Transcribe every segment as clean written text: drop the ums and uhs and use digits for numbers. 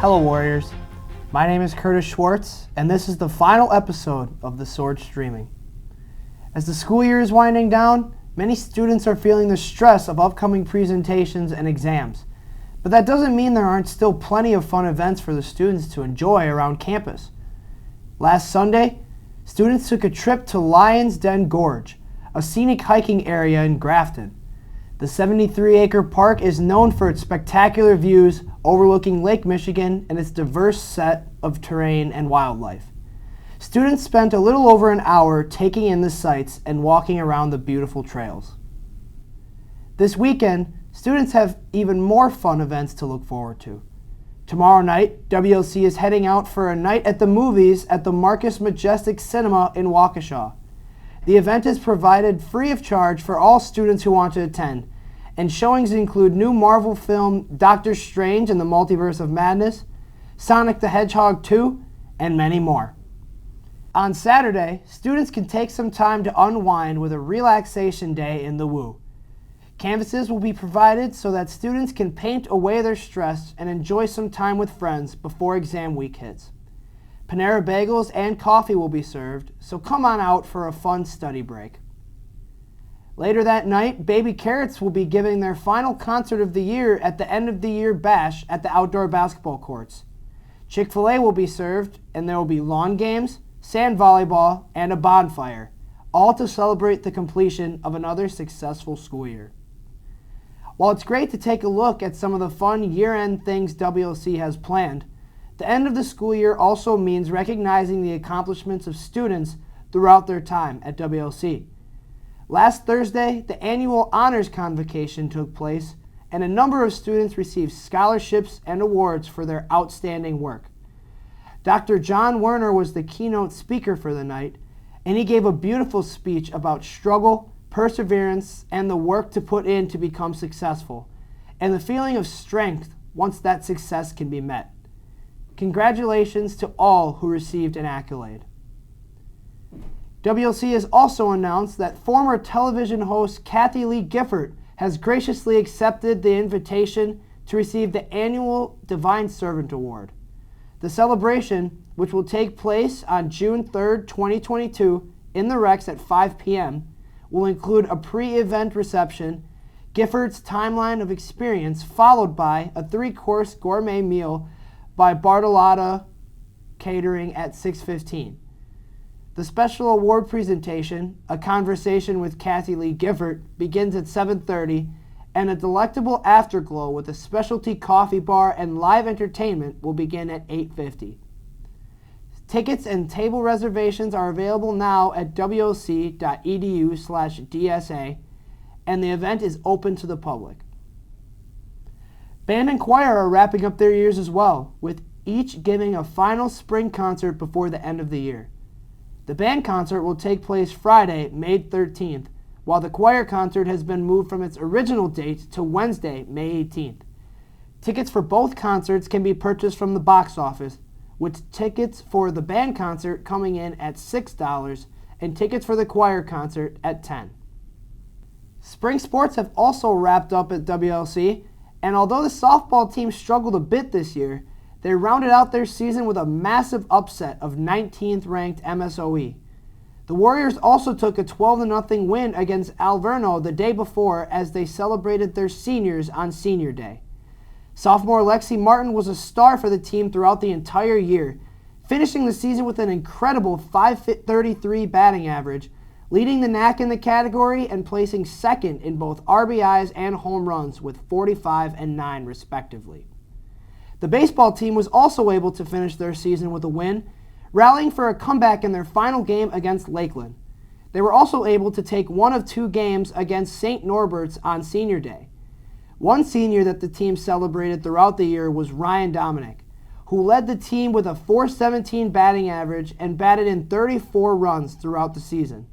Hello Warriors, my name is Kurtis Schwartz and this is the final episode of The Sword Streaming. As the school year is winding down, many students are feeling the stress of upcoming presentations and exams, but that doesn't mean there aren't still plenty of fun events for the students to enjoy around campus. Last Sunday, students took a trip to Lion's Den Gorge, a scenic hiking area in Grafton. The 73-acre park is known for its spectacular views overlooking Lake Michigan and its diverse set of terrain and wildlife. Students spent a little over an hour taking in the sights and walking around the beautiful trails. This weekend, students have even more fun events to look forward to. Tomorrow night, WLC is heading out for a night at the movies at the Marcus Majestic Cinema in Waukesha. The event is provided free of charge for all students who want to attend, and showings include new Marvel film Doctor Strange and the Multiverse of Madness, Sonic the Hedgehog 2, and many more. On Saturday, students can take some time to unwind with a relaxation day in the Woo. Canvases will be provided so that students can paint away their stress and enjoy some time with friends before exam week hits. Panera bagels and coffee will be served, so come on out for a fun study break. Later that night, Baby Carrots will be giving their final concert of the year at the end of the year bash at the outdoor basketball courts. Chick-fil-A will be served, and there will be lawn games, sand volleyball, and a bonfire, all to celebrate the completion of another successful school year. While it's great to take a look at some of the fun year-end things WLC has planned, the end of the school year also means recognizing the accomplishments of students throughout their time at WLC. Last Thursday, the annual Honors Convocation took place, and a number of students received scholarships and awards for their outstanding work. Dr. John Werner was the keynote speaker for the night, and he gave a beautiful speech about struggle, perseverance, and the work to put in to become successful, and the feeling of strength once that success can be met. Congratulations to all who received an accolade. WLC has also announced that former television host Kathie Lee Gifford has graciously accepted the invitation to receive the annual Divine Servant Award. The celebration, which will take place on June 3, 2022, in the Rex at 5 p.m., will include a pre-event reception, Gifford's timeline of experience, followed by a 3-course gourmet meal by Bartolotta Catering at 6:15. The special award presentation, A Conversation with Kathie Lee Gifford, begins at 7:30, and a delectable afterglow with a specialty coffee bar and live entertainment will begin at 8:50. Tickets and table reservations are available now at wlc.edu/DSA, and the event is open to the public. Band and choir are wrapping up their years as well, with each giving a final spring concert before the end of the year. The band concert will take place Friday, May 13th, while the choir concert has been moved from its original date to Wednesday, May 18th. Tickets for both concerts can be purchased from the box office, with tickets for the band concert coming in at $6 and tickets for the choir concert at $10. Spring sports have also wrapped up at WLC, and although the softball team struggled a bit this year, they rounded out their season with a massive upset of 19th ranked MSOE. The Warriors also took a 12-0 win against Alverno the day before as they celebrated their seniors on Senior Day. Sophomore Lexi Martin was a star for the team throughout the entire year, finishing the season with an incredible .533 batting average, leading the NAC in the category and placing second in both RBIs and home runs with 45 and 9 respectively. The baseball team was also able to finish their season with a win, rallying for a comeback in their final game against Lakeland. They were also able to take one of 2 games against St. Norbert's on Senior Day. One senior that the team celebrated throughout the year was Ryan Dominic, who led the team with a .417 batting average and batted in 34 runs throughout the season.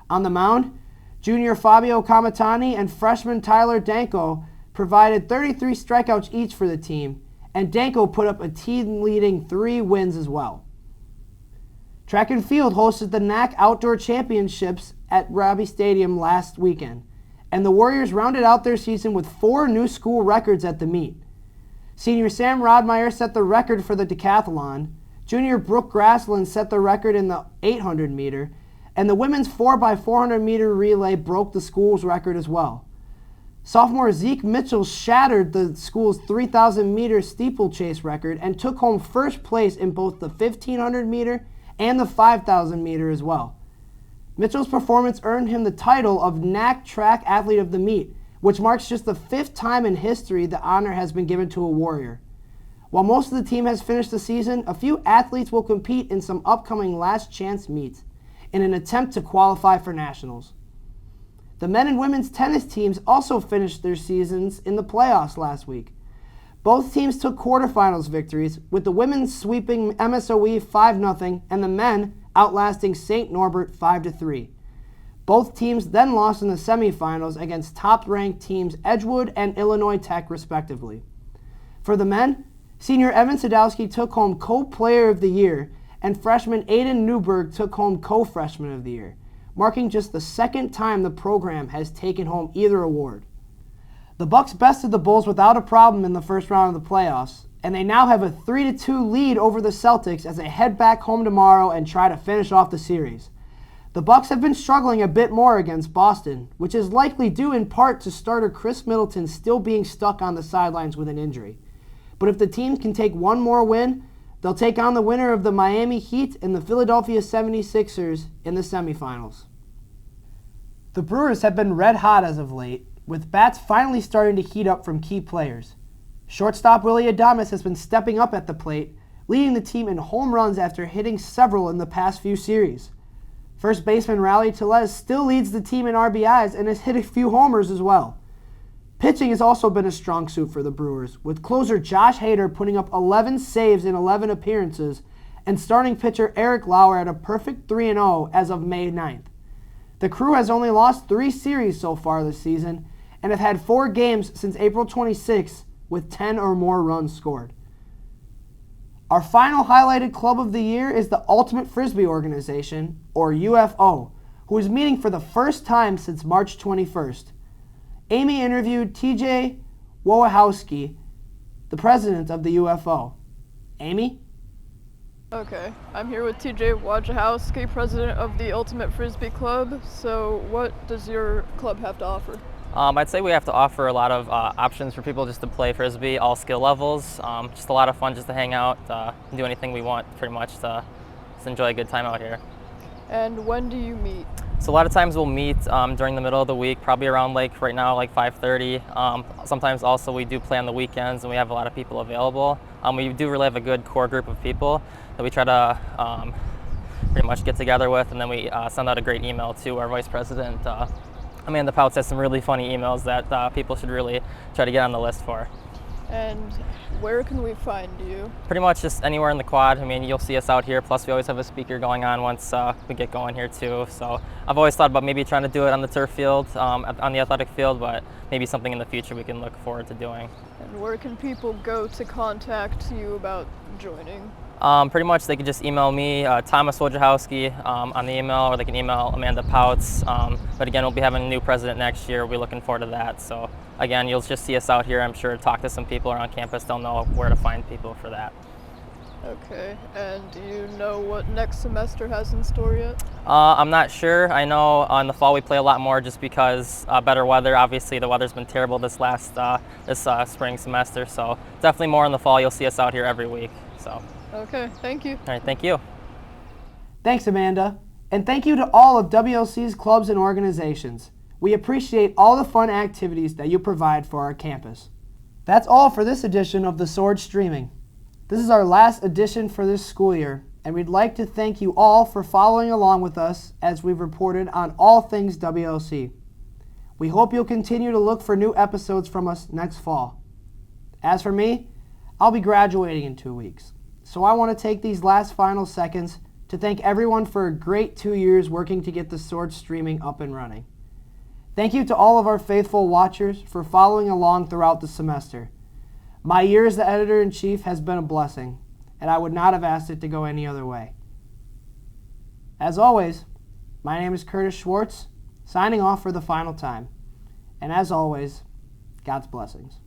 On the mound, junior Fabio Kamatani and freshman Tyler Danko provided 33 strikeouts each for the team, and Danko put up a team-leading 3 wins as well. Track and field hosted the NAC Outdoor Championships at Robbie Stadium last weekend, and the Warriors rounded out their season with 4 new school records at the meet. Senior Sam Rodmeyer set the record for the decathlon. Junior Brooke Grassland set the record in the 800 meter. And the women's 4x400 meter relay broke the school's record as well. Sophomore Zeke Mitchell shattered the school's 3,000 meter steeplechase record and took home first place in both the 1,500 meter and the 5,000 meter as well. Mitchell's performance earned him the title of NAC Track Athlete of the Meet, which marks just the 5th time in history the honor has been given to a Warrior. While most of the team has finished the season, a few athletes will compete in some upcoming last chance meets in an attempt to qualify for nationals. The men and women's tennis teams also finished their seasons in the playoffs last week. Both teams took quarterfinals victories, with the women sweeping MSOE 5-0 and the men outlasting St. Norbert 5-3. Both teams then lost in the semifinals against top-ranked teams Edgewood and Illinois Tech, respectively. For the men, senior Evan Sadowski took home Co-Player of the Year, and freshman Aiden Newberg took home Co-Freshman of the Year, marking just the 2nd time the program has taken home either award. The Bucks bested the Bulls without a problem in the first round of the playoffs, and they now have a 3-2 lead over the Celtics as they head back home tomorrow and try to finish off the series. The Bucks have been struggling a bit more against Boston, which is likely due in part to starter Chris Middleton still being stuck on the sidelines with an injury. But if the team can take one more win, they'll take on the winner of the Miami Heat and the Philadelphia 76ers in the semifinals. The Brewers have been red hot as of late, with bats finally starting to heat up from key players. Shortstop Willie Adames has been stepping up at the plate, leading the team in home runs after hitting several in the past few series. First baseman Raleigh Tellez still leads the team in RBIs and has hit a few homers as well. Pitching has also been a strong suit for the Brewers, with closer Josh Hader putting up 11 saves in 11 appearances and starting pitcher Eric Lauer at a perfect 3-0 as of May 9th. The crew has only lost 3 series so far this season and have had 4 games since April 26th with 10 or more runs scored. Our final highlighted club of the year is the Ultimate Frisbee Organization, or UFO, who is meeting for the first time since March 21st. Amy interviewed TJ Wojciechowski, the president of the UFO. Amy? Okay, I'm here with TJ Wojciechowski, president of the Ultimate Frisbee Club. So what does your club have to offer? I'd say we have to offer a lot of options for people just to play Frisbee, all skill levels. Just a lot of fun just to hang out, and do anything we want pretty much to just enjoy a good time out here. And when do you meet? So a lot of times we'll meet during the middle of the week, probably around right now 5:30. Sometimes also we do play on the weekends and we have a lot of people available. We do really have a good core group of people that we try to pretty much get together with, and then we send out a great email to our vice president. Amanda Pouts has some really funny emails that people should really try to get on the list for. And where can we find you? Pretty much just anywhere in the quad. I mean, you'll see us out here. Plus, we always have a speaker going on once we get going here too. So I've always thought about maybe trying to do it on the turf field, on the athletic field, but maybe something in the future we can look forward to doing. And where can people go to contact you about joining? Pretty much they can just email me, Thomas Wojciechowski, on the email, or they can email Amanda Pouts. But again, we'll be having a new president next year. We'll be looking forward to that. So again, you'll just see us out here. I'm sure talk to some people around campus. They'll know where to find people for that. Okay, and do you know what next semester has in store yet? I'm not sure. I know in the fall we play a lot more just because better weather. Obviously, the weather's been terrible this spring semester. So definitely more in the fall. You'll see us out here every week. So. Okay, thank you. All right, thank you. Thanks, Amanda. And thank you to all of WLC's clubs and organizations. We appreciate all the fun activities that you provide for our campus. That's all for this edition of The Sword Streaming. This is our last edition for this school year, and we'd like to thank you all for following along with us as we've reported on all things WLC. We hope you'll continue to look for new episodes from us next fall. As for me, I'll be graduating in 2 weeks. So I want to take these last final seconds to thank everyone for a great 2 years working to get the Sword Streaming up and running. Thank you to all of our faithful watchers for following along throughout the semester. My year as the editor-in-chief has been a blessing, and I would not have asked it to go any other way. As always, my name is Kurtis Schwartz, signing off for the final time. And as always, God's blessings.